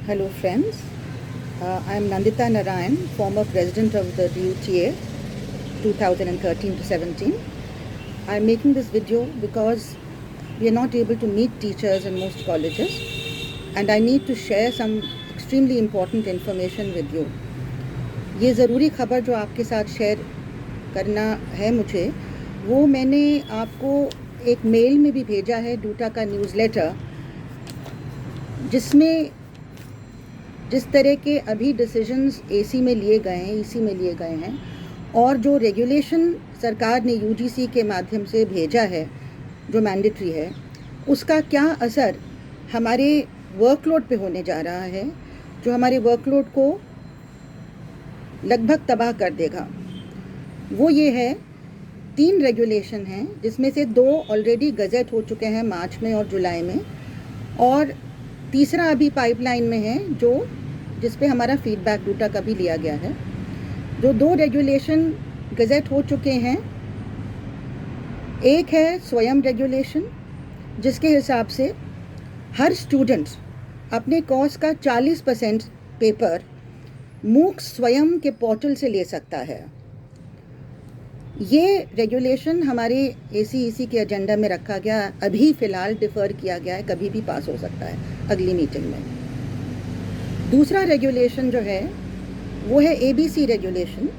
Hello friends, I am Nandita Narayan, former president of the DUTA 2013 to 17. I am making this video because we are not able to meet teachers in most colleges and I need to share some extremely important information with you. ये ज़रूरी खबर जो आपके साथ share करना है मुझे, वो मैंने आपको एक मेल में भी भेजा है, डूटा का न्यूज़लेटर, जिसमें जिस तरह के अभी डिसीजंस एसी में लिए गए हैं, ईसी में लिए गए हैं और जो रेगुलेशन सरकार ने यूजीसी के माध्यम से भेजा है जो मैंडेटरी है, उसका क्या असर हमारे वर्कलोड पे होने जा रहा है, जो हमारे वर्कलोड को लगभग तबाह कर देगा। वो ये है, 3 रेगुलेशन हैं जिसमें से 2 ऑलरेडी गज़ेट हो चुके हैं मार्च में और जुलाई में, और तीसरा अभी पाइपलाइन में है जो जिस पे हमारा फीडबैक डूटा का भी लिया गया है। जो 2 रेगुलेशन गज़ेट हो चुके हैं, एक है स्वयं रेगुलेशन, जिसके हिसाब से हर स्टूडेंट अपने कोर्स का 40% पेपर मूक स्वयं के पोर्टल से ले सकता है। ये रेगुलेशन हमारे एसी के एजेंडा में रखा गया, अभी फ़िलहाल डिफ़र किया गया है, कभी भी पास हो सकता है अगली मीटिंग में। दूसरा रेगुलेशन जो है वो है एबीसी रेगुलेशन,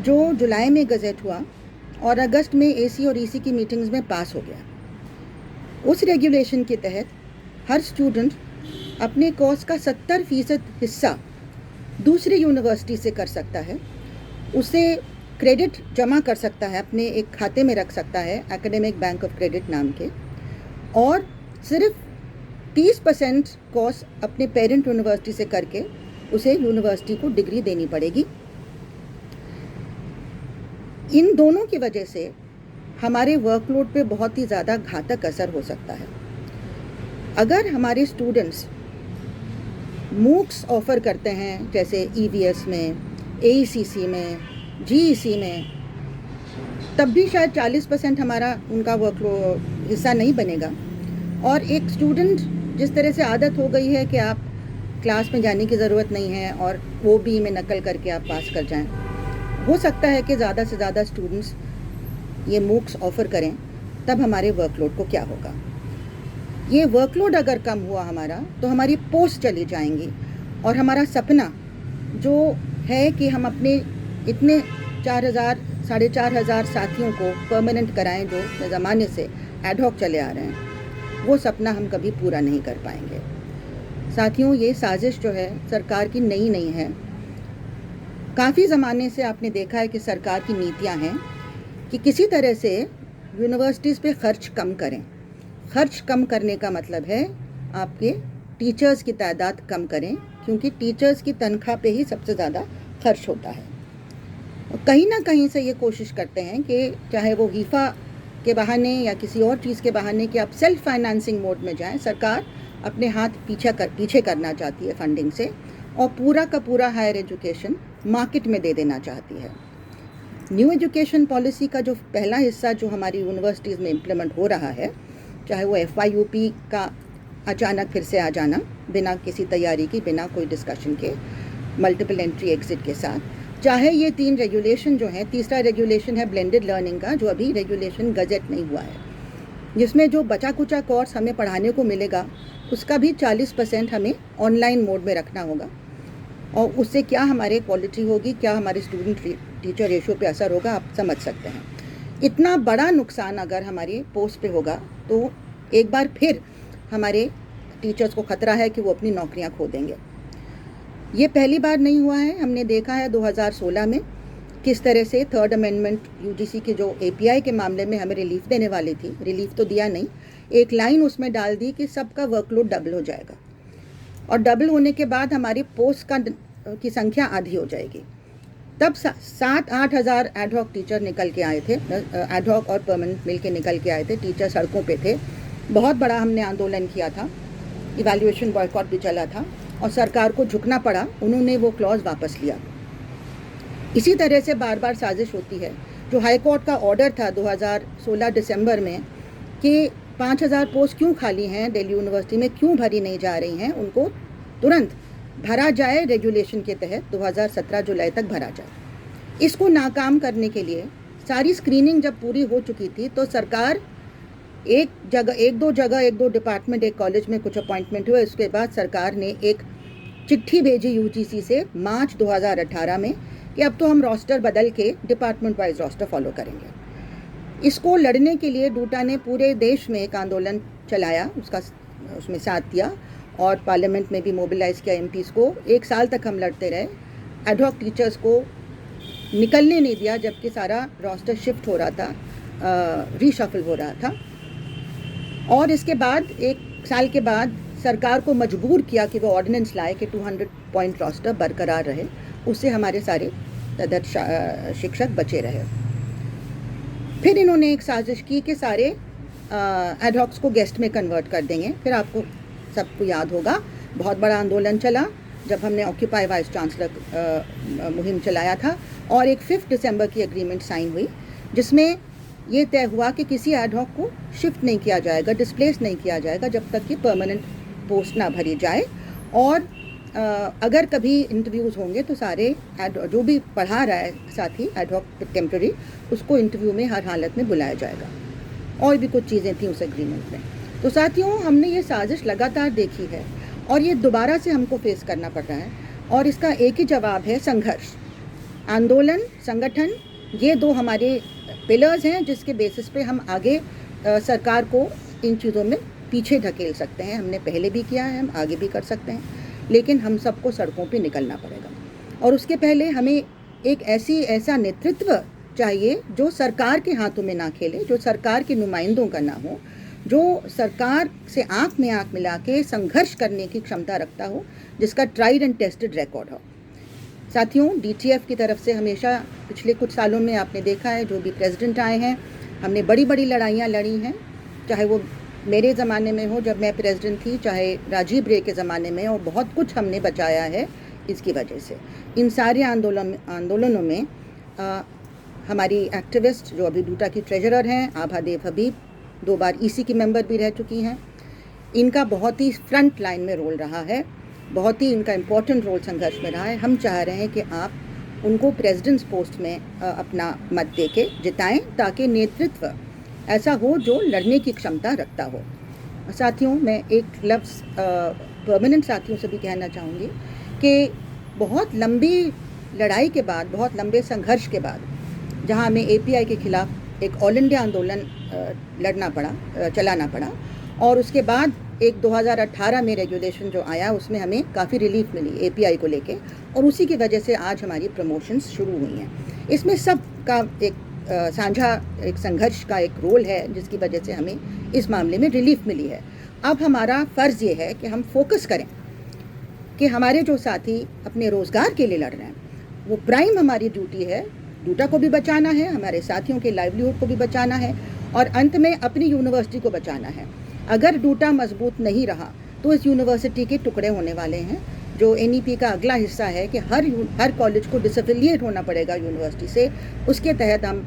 जो जुलाई में गज़ेट हुआ और अगस्त में एसी और ईसी की मीटिंग्स में पास हो गया। उस रेगुलेशन के तहत हर स्टूडेंट अपने कोर्स का 70% हिस्सा दूसरी यूनिवर्सिटी से कर सकता है, उसे क्रेडिट जमा कर सकता है, अपने एक खाते में रख सकता है एकेडमिक बैंक ऑफ क्रेडिट नाम के, और सिर्फ 30% कोर्स अपने पेरेंट यूनिवर्सिटी से करके उसे यूनिवर्सिटी को डिग्री देनी पड़ेगी। इन दोनों की वजह से हमारे वर्कलोड पे बहुत ही ज़्यादा घातक असर हो सकता है। अगर हमारे स्टूडेंट्स मूक्स ऑफ़र करते हैं, जैसे ईवीएस में, एईसीसी में, जीईसी में, तब भी शायद 40% हमारा उनका वर्कलोड हिस्सा नहीं बनेगा। और एक स्टूडेंट जिस तरह से आदत हो गई है कि आप क्लास में जाने की ज़रूरत नहीं है और वो भी में नकल करके आप पास कर जाएं, हो सकता है कि ज़्यादा से ज़्यादा स्टूडेंट्स ये मूक्स ऑफ़र करें, तब हमारे वर्कलोड को क्या होगा। ये वर्कलोड अगर कम हुआ हमारा, तो हमारी पोस्ट चली जाएंगी और हमारा सपना जो है कि हम अपने इतने 4,000 साढ़े 4,000 साथियों को परमानेंट कराएं जो ज़माने से एडहॉक चले आ रहे हैं, वो सपना हम कभी पूरा नहीं कर पाएंगे। साथियों, ये साजिश जो है सरकार की नई नहीं है। काफ़ी ज़माने से आपने देखा है कि सरकार की नीतियां हैं कि किसी तरह से यूनिवर्सिटीज़ पे ख़र्च कम करें। ख़र्च कम करने का मतलब है आपके टीचर्स की तादाद कम करें, क्योंकि टीचर्स की तनख्वाह पे ही सबसे ज़्यादा खर्च होता है। और कहीं ना कहीं से ये कोशिश करते हैं कि चाहे वो हीफा के बहाने या किसी और चीज़ के बहाने कि आप सेल्फ फाइनेंसिंग मोड में जाएं। सरकार अपने हाथ पीछे करना चाहती है फंडिंग से, और पूरा का पूरा हायर एजुकेशन मार्केट में दे देना चाहती है। न्यू एजुकेशन पॉलिसी का जो पहला हिस्सा जो हमारी यूनिवर्सिटीज़ में इम्प्लीमेंट हो रहा है, चाहे वो FYUP का अचानक फिर से आ जाना बिना किसी तैयारी की, बिना कोई डिस्कशन के, मल्टीपल एंट्री एग्ज़िट के साथ, चाहे ये 3 रेगुलेशन जो हैं, तीसरा रेगुलेशन है ब्लेंडेड लर्निंग का, जो अभी रेगुलेशन गज़ेट नहीं हुआ है, जिसमें जो बचा कुचा कोर्स हमें पढ़ाने को मिलेगा उसका भी 40% हमें ऑनलाइन मोड में रखना होगा। और उससे क्या हमारे क्वालिटी होगी, क्या हमारे स्टूडेंट टीचर रेशो पे असर होगा, आप समझ सकते हैं। इतना बड़ा नुकसान अगर हमारी पोस्ट पे होगा तो एक बार फिर हमारे टीचर्स को ख़तरा है कि वो अपनी नौकरियां खो देंगे। ये पहली बार नहीं हुआ है, हमने देखा है 2016 में किस तरह से 3rd अमेंडमेंट यूजीसी के जो API के मामले में हमें रिलीफ देने वाली थी, रिलीफ तो दिया नहीं, एक लाइन उसमें डाल दी कि सबका वर्कलोड डबल हो जाएगा, और डबल होने के बाद हमारी पोस्ट की संख्या आधी हो जाएगी। तब 7-8 हज़ार एडहॉक टीचर निकल के आए थे, एडहॉक और परमानेंट मिल के निकल के आए थे, टीचर सड़कों पे थे, बहुत बड़ा हमने आंदोलन किया था, इवैल्यूएशन बॉयकॉट भी चला था और सरकार को झुकना पड़ा, उन्होंने वो क्लॉज वापस लिया। इसी तरह से बार बार साजिश होती है। जो हाई कोर्ट का ऑर्डर था 2016 दिसंबर में कि 5,000 पोस्ट क्यों खाली हैं दिल्ली यूनिवर्सिटी में, क्यों भरी नहीं जा रही हैं, उनको तुरंत भरा जाए रेगुलेशन के तहत 2017 जुलाई तक भरा जाए। इसको नाकाम करने के लिए सारी स्क्रीनिंग जब पूरी हो चुकी थी तो सरकार एक दो डिपार्टमेंट, एक कॉलेज में कुछ अपॉइंटमेंट हुए, उसके बाद सरकार ने एक चिट्ठी भेजी यूजीसी से मार्च 2018 में कि अब तो हम रोस्टर बदल के डिपार्टमेंट वाइज रोस्टर फॉलो करेंगे। इसको लड़ने के लिए डूटा ने पूरे देश में एक आंदोलन चलाया, उसमें साथ दिया और पार्लियामेंट में भी मोबिलाइज किया एमपीज़ को। 1 साल तक हम लड़ते रहे, एडहॉक टीचर्स को निकलने नहीं दिया जबकि सारा रोस्टर शिफ्ट हो रहा था, रीशफल हो रहा था। और इसके बाद 1 साल के बाद सरकार को मजबूर किया कि वो ऑर्डिनेंस लाए कि 200 पॉइंट रोस्टर बरकरार रहे, उससे हमारे सारे तदर्थ शिक्षक बचे रहे। फिर इन्होंने एक साजिश की कि सारे एडहॉक्स को गेस्ट में कन्वर्ट कर देंगे। फिर आपको सबको याद होगा बहुत बड़ा आंदोलन चला जब हमने ऑक्यूपाई वाइस चांसलर मुहिम चलाया था और एक 5 दिसंबर की एग्रीमेंट साइन हुई जिसमें ये तय हुआ कि किसी एडहॉक को शिफ्ट नहीं किया जाएगा, डिस्प्लेस नहीं किया जाएगा जब तक कि परमानेंट पोस्ट ना भरी जाए। और अगर कभी इंटरव्यूज़ होंगे तो सारे जो भी पढ़ा रहा है साथी एडहॉक टेम्पररी, उसको इंटरव्यू में हर हालत में बुलाया जाएगा। और भी कुछ चीज़ें थी उस एग्रीमेंट में। तो साथियों, हमने ये साजिश लगातार देखी है और ये दोबारा से हमको फेस करना पड़ रहा है और इसका एक ही जवाब है संघर्ष। आंदोलन, संगठन, ये 2 हमारे पिलर्स हैं जिसके बेसिस पे हम आगे सरकार को इन चीज़ों में पीछे ढकेल सकते हैं। हमने पहले भी किया है, हम आगे भी कर सकते हैं, लेकिन हम सबको सड़कों पे निकलना पड़ेगा। और उसके पहले हमें एक ऐसा नेतृत्व चाहिए जो सरकार के हाथों में ना खेले, जो सरकार के नुमाइंदों का ना हो, जो सरकार से आंख में आंख मिला के संघर्ष करने की क्षमता रखता हो, जिसका ट्राइड एंड टेस्टेड रिकॉर्ड हो। साथियों, डीटीएफ की तरफ से हमेशा पिछले कुछ सालों में आपने देखा है जो भी प्रेसिडेंट आए हैं, हमने बड़ी बड़ी लड़ाइयाँ लड़ी हैं, चाहे वो मेरे ज़माने में हो जब मैं प्रेसिडेंट थी, चाहे राजीव रे के ज़माने में, और बहुत कुछ हमने बचाया है इसकी वजह से। इन सारे आंदोलनों में हमारी एक्टिविस्ट जो अभी डूटा की ट्रेजरर हैं, आभा देव हबीब, 2 बार ईसी की मेंबर भी रह चुकी हैं, इनका बहुत ही फ्रंट लाइन में रोल रहा है, बहुत ही इनका इम्पोर्टेंट रोल संघर्ष में रहा है। हम चाह रहे हैं कि आप उनको प्रेसिडेंट्स पोस्ट में अपना मत दे के जिताएँ ताकि नेतृत्व ऐसा हो जो लड़ने की क्षमता रखता हो। साथियों, मैं एक लफ्ज़ परमानेंट साथियों से भी कहना चाहूँगी कि बहुत लंबी लड़ाई के बाद, बहुत लंबे संघर्ष के बाद, जहाँ हमें एपीआई के खिलाफ एक ऑल इंडिया आंदोलन चलाना पड़ा और उसके बाद एक 2018 में रेगुलेशन जो आया उसमें हमें काफ़ी रिलीफ मिली एपीआई को लेके, और उसी की वजह से आज हमारी प्रमोशंस शुरू हुई हैं। इसमें सब का एक साझा एक संघर्ष का एक रोल है जिसकी वजह से हमें इस मामले में रिलीफ मिली है। अब हमारा फ़र्ज़ ये है कि हम फोकस करें कि हमारे जो साथी अपने रोज़गार के लिए लड़ रहे हैं, वो प्राइम हमारी ड्यूटी है। डूटा को भी बचाना है, हमारे साथियों के लाइवलीहुड को भी बचाना है और अंत में अपनी यूनिवर्सिटी को बचाना है। अगर डूटा मजबूत नहीं रहा तो इस यूनिवर्सिटी के टुकड़े होने वाले हैं। जो एनईपी का अगला हिस्सा है कि हर कॉलेज को डिसएफिलिएट होना पड़ेगा यूनिवर्सिटी से, उसके तहत हम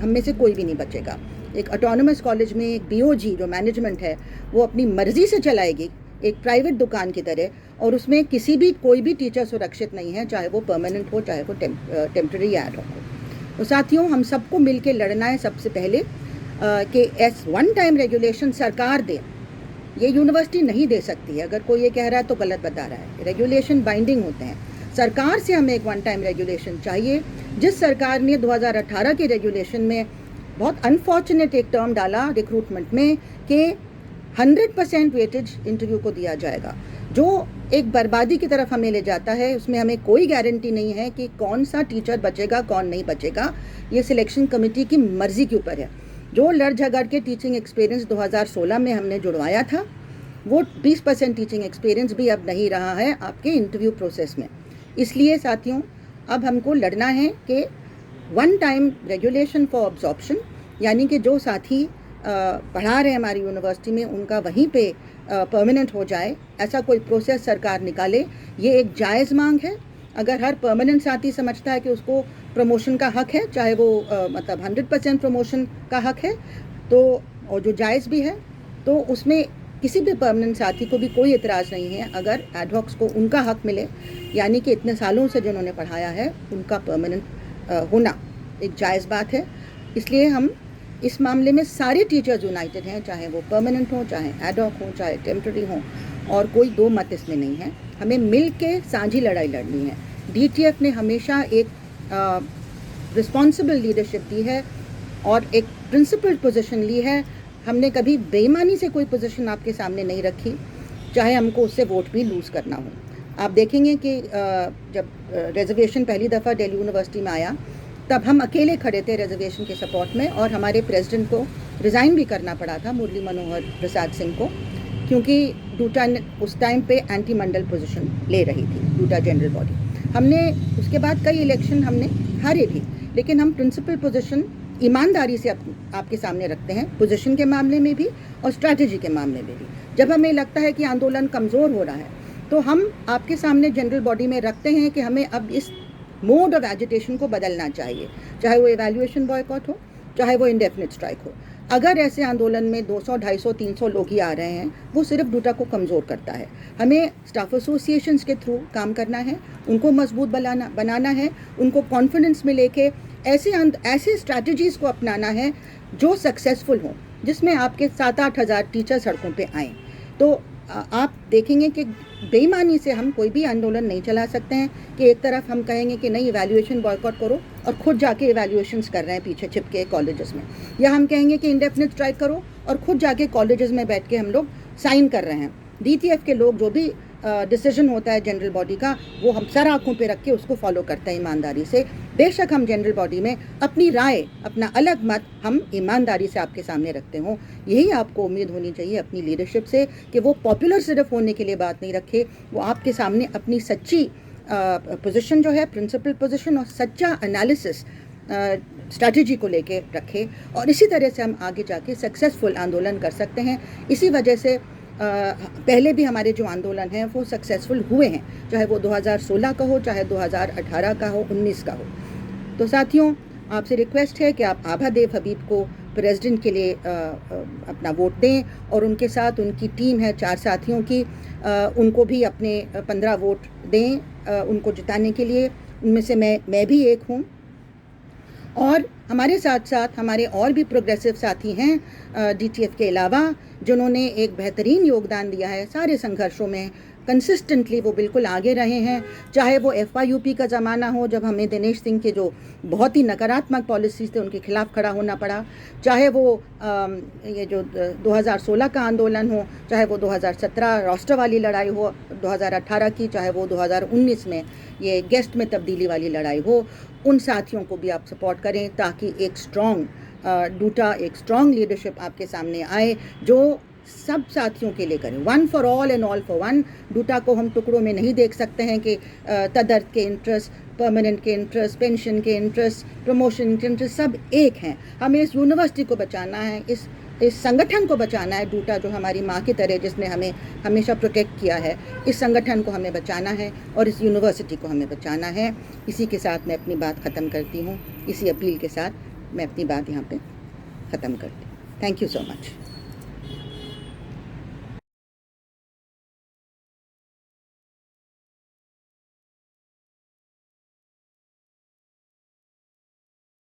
में से कोई भी नहीं बचेगा। एक ऑटोनमस कॉलेज में एक बीओजी जो मैनेजमेंट है वो अपनी मर्जी से चलाएगी, एक प्राइवेट दुकान की तरह, और उसमें कोई भी टीचर सुरक्षित नहीं है, चाहे वो परमानेंट हो चाहे वो टेम्पररी एड हो। तो साथियों, हम सबको मिल के लड़ना है सबसे पहले कि वन टाइम रेगुलेशन सरकार दे, ये यूनिवर्सिटी नहीं दे सकती है। अगर कोई ये कह रहा है तो गलत बता रहा है। रेगुलेशन बाइंडिंग होते हैं। सरकार से हमें एक वन टाइम रेगुलेशन चाहिए। जिस सरकार ने 2018 के रेगुलेशन में बहुत अनफॉर्चुनेट एक टर्म डाला रिक्रूटमेंट में कि 100% वेटेज इंटरव्यू को दिया जाएगा, जो एक बर्बादी की तरफ हमें ले जाता है। उसमें हमें कोई गारंटी नहीं है कि कौन सा टीचर बचेगा कौन नहीं बचेगा, ये सिलेक्शन कमेटी की मर्जी के ऊपर है। जो लड़ झगड़ के टीचिंग एक्सपीरियंस 2016 में हमने जुड़वाया था, वो 20% टीचिंग एक्सपीरियंस भी अब नहीं रहा है आपके इंटरव्यू प्रोसेस में। इसलिए साथियों, अब हमको लड़ना है कि one time regulation for absorption, यानी कि जो साथी पढ़ा रहे हैं हमारी यूनिवर्सिटी में उनका वहीं पे परमानेंट हो जाए, ऐसा कोई प्रोसेस सरकार निकाले। ये एक जायज़ मांग है। अगर हर परमानेंट साथी समझता है कि उसको प्रमोशन का हक है, चाहे वो 100% प्रमोशन का हक है, तो और जो जायज़ भी है, तो उसमें किसी भी परमानेंट साथी को भी कोई इतराज़ नहीं है अगर एडहॉक्स को उनका हक मिले, यानी कि इतने सालों से जिन्होंने पढ़ाया है उनका परमानेंट होना एक जायज़ बात है। इसलिए हम इस मामले में सारे टीचर्स यूनाइटेड हैं, चाहे वो परमानेंट हों, चाहे एडहॉक हों, चाहे टेम्पररी हों, और कोई दो मत इसमें नहीं है। हमें मिल के साझी लड़ाई लड़नी है। DTF ने हमेशा एक रिस्पॉन्सिबल लीडरशिप दी है और एक प्रिंसिपल्ड पोजीशन ली है। हमने कभी बेईमानी से कोई पोजीशन आपके सामने नहीं रखी, चाहे हमको उससे वोट भी लूज़ करना हो। आप देखेंगे कि जब रिजर्वेशन पहली दफ़ा दिल्ली यूनिवर्सिटी में आया तब हम अकेले खड़े थे रिजर्वेशन के सपोर्ट में, और हमारे प्रेसिडेंट को रिज़ाइन भी करना पड़ा था, मुरली मनोहर प्रसाद सिंह को, क्योंकि डूटा उस टाइम पे एंटी मंडल पोजीशन ले रही थी, डूटा जनरल बॉडी। हमने उसके बाद कई इलेक्शन हमने हारे भी, लेकिन हम प्रिंसिपल पोजीशन ईमानदारी से आपके सामने रखते हैं, पोजीशन के मामले में भी और स्ट्रैटेजी के मामले में भी। जब हमें लगता है कि आंदोलन कमज़ोर हो रहा है तो हम आपके सामने जनरल बॉडी में रखते हैं कि हमें अब इस मोड ऑफ एजिटेशन को बदलना चाहिए, चाहे वो इवैल्यूएशन बॉयकॉट हो, चाहे वो इंडेफिनिट स्ट्राइक हो। अगर ऐसे आंदोलन में 200, 250, 300 लोग ही आ रहे हैं, वो सिर्फ डूटा को कमज़ोर करता है। हमें स्टाफ एसोसिएशंस के थ्रू काम करना है, उनको मजबूत बनाना है, उनको कॉन्फिडेंस में लेके ऐसे स्ट्रैटेजीज़ को अपनाना है जो सक्सेसफुल हों, जिसमें आपके 7-8 हज़ार टीचर सड़कों पे आएँ। तो आप देखेंगे कि बेईमानी से हम कोई भी आंदोलन नहीं चला सकते हैं कि एक तरफ हम कहेंगे कि नहीं इवैल्यूएशन बॉयकॉट करो और खुद जाके इवैल्यूएशंस कर रहे हैं पीछे छिप के कॉलेजेस में, या हम कहेंगे कि इंडेफिनिट स्ट्राइक करो और खुद जाके कॉलेजेस में बैठ के हम लोग साइन कर रहे हैं। DTF के लोग जो भी डिसीजन होता है जनरल बॉडी का, वो हम सर आँखों पे रख के उसको फॉलो करते हैं ईमानदारी से। बेशक हम जनरल बॉडी में अपनी राय, अपना अलग मत हम ईमानदारी से आपके सामने रखते हों। यही आपको उम्मीद होनी चाहिए अपनी लीडरशिप से कि वो पॉपुलर सिर्फ होने के लिए बात नहीं रखे, वो आपके सामने अपनी सच्ची पोजीशन जो है, प्रिंसिपल पोजीशन, और सच्चा एनालिसिस स्ट्रैटेजी को लेके रखे, और इसी तरह से हम आगे जाके सक्सेसफुल आंदोलन कर सकते हैं। इसी वजह से पहले भी हमारे जो आंदोलन हैं वो सक्सेसफुल हुए हैं, चाहे वो 2016 का हो, चाहे 2018 का हो, 19 का हो। तो साथियों, आपसे रिक्वेस्ट है कि आप आभा देव हबीब को प्रेसिडेंट के लिए अपना वोट दें, और उनके साथ उनकी टीम है 4 साथियों की, उनको भी अपने 15 वोट दें उनको जिताने के लिए। उनमें से मैं भी एक हूँ, और हमारे साथ साथ हमारे और भी प्रोग्रेसिव साथी हैं DTF के अलावा, जिन्होंने एक बेहतरीन योगदान दिया है सारे संघर्षों में। कंसिस्टेंटली वो बिल्कुल आगे रहे हैं, चाहे वो FYUP का ज़माना हो जब हमें दिनेश सिंह के जो बहुत ही नकारात्मक पॉलिसीज़ थे उनके खिलाफ़ खड़ा होना पड़ा, चाहे वो ये जो 2016 का आंदोलन हो, चाहे वो 2017 रोस्टर वाली लड़ाई हो 2018 की, चाहे वो 2019 में ये गेस्ट में तब्दीली वाली लड़ाई हो। उन साथियों को भी आप सपोर्ट करें ताकि एक स्ट्रॉन्ग लीडरशिप आपके सामने आए जो सब साथियों के लिए करें, one for all and all for one. Due to को हम टुकड़ों में नहीं देख सकते हैं कि तदर्थ के इंटरेस्ट, परमानेंट के इंटरेस्ट, पेंशन के इंटरेस्ट, प्रमोशन के इंटरेस्ट सब एक हैं। हमें इस यूनिवर्सिटी को बचाना है, इस संगठन को बचाना है। डूटा जो हमारी माँ की तरह, जिसने हमें हमेशा प्रोटेक्ट किया है, इस संगठन को हमें बचाना है और इस यूनिवर्सिटी को हमें बचाना है। इसी के साथ मैं अपनी बात ख़त्म करती हूँ, इसी अपील के साथ मैं अपनी बात यहाँ पे ख़त्म करती हूँ। Thank you so much.